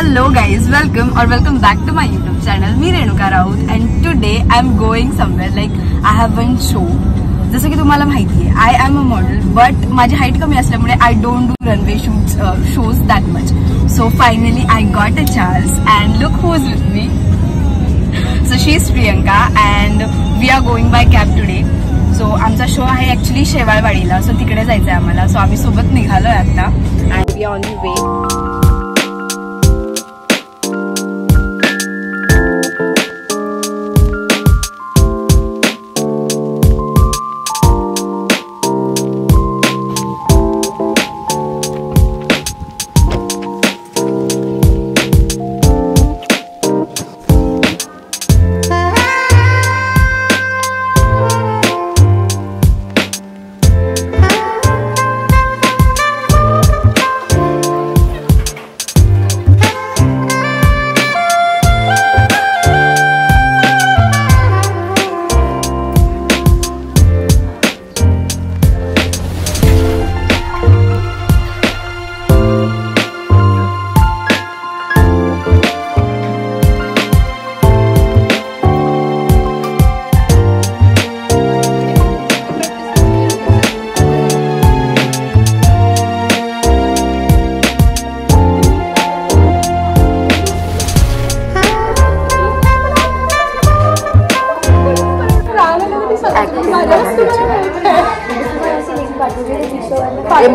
Hello guys, welcome back to my YouTube channel. Me Renuka Raut and today I'm going somewhere like I have one show. जसं की तुम्हाला माहिती आहे I am a model but माझी height कमी असल्यामुळे I don't do runway shows that much. So finally I got a chance and look who's with me. So she is Priyanka and we are going by cab today. So आमचा show आहे actually शेवाळवाडीला. सो तिकडे जायचं आहे आम्हाला. सो आम्ही सोबत निघालोय आता and we are on the way.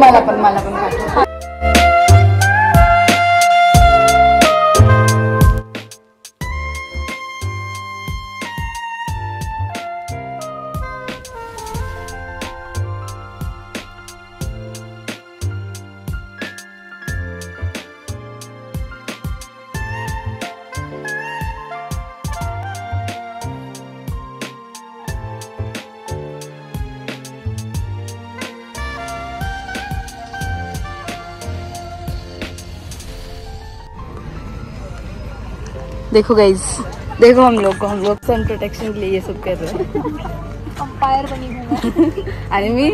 मला पण पाठव. देखो गाइज, देखो हम लोग सन प्रोटेक्शन के लिए ये सब कर रहे हैं. अंपायर बनी हूँ आणि मी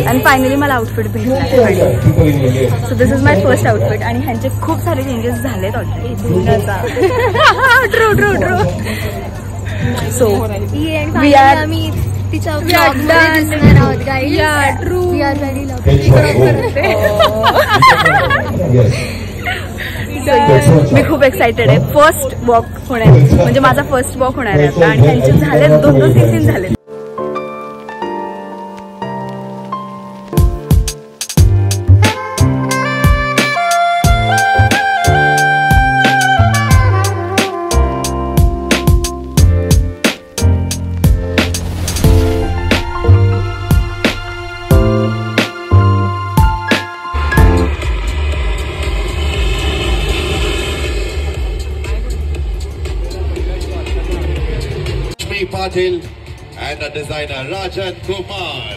आणि फायनली मला आउटफिट भेटला. So this is my first outfit आणि ह्यांचे खूप सारे चेंजेस झालेत already. True. So we are सुट्टीचा व्लॉग मध्ये दिसणार आहोत guys. Yeah true we are very lucky. मी खूप एक्साइटेड आहे. फर्स्ट वॉक होणार म्हणजे माझा फर्स्ट वॉक होणार आहे आता. आणि त्यांचे झाले 2-3 झाले. Patil and the designer Rajan Kumar.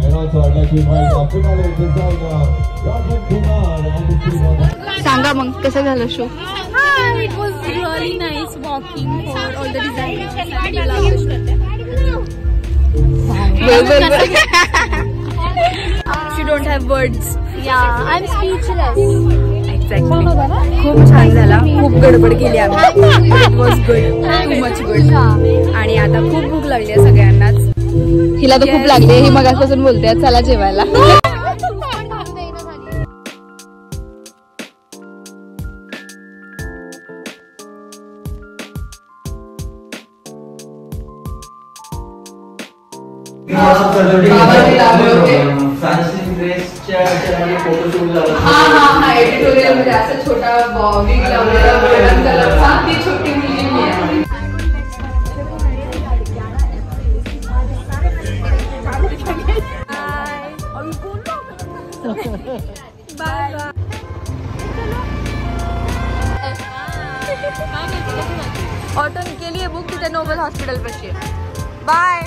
And also I'd like to invite our finale designer Rajan Kumar and the team of सांगा मग कसं झालं show? It was really nice walking for all the designers. She don't have words. Yeah, I'm speechless. Exactly. खूप छान झाला. खूप गडबड केली आम्ही. It was good. Too much good. आणि आता खूप भूक लागली आहे सगळ्यांनाच. हिला तर खूप लागली. ही मगासपासून बोलते चला जेवायला. एडिटोरियल मध्ये असं छोटा विग लावलेला गोल्डन कलरचा ती छोटी मुलगी मी आहे. ऑटो केली आहे बुक तिथे नोबल हॉस्पिटल पाशी. बाय.